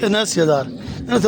79,000۔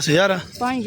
0 5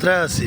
83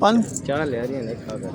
5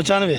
95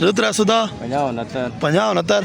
0310 50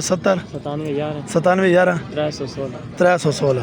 70 97 11 316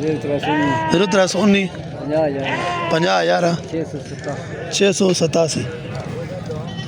0319 50,000 687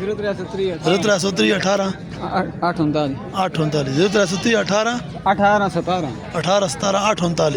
0373 18 839 0373 18 17 839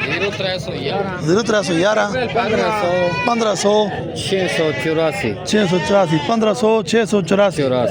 0311 1500 684 684 1500 684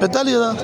45,000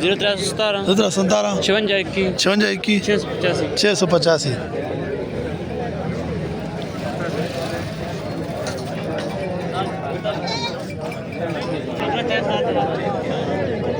0317 56 685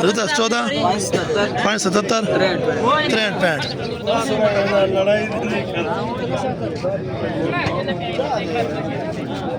0314 577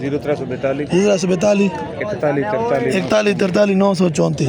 0342 41 43 934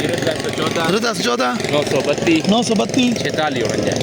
0314 932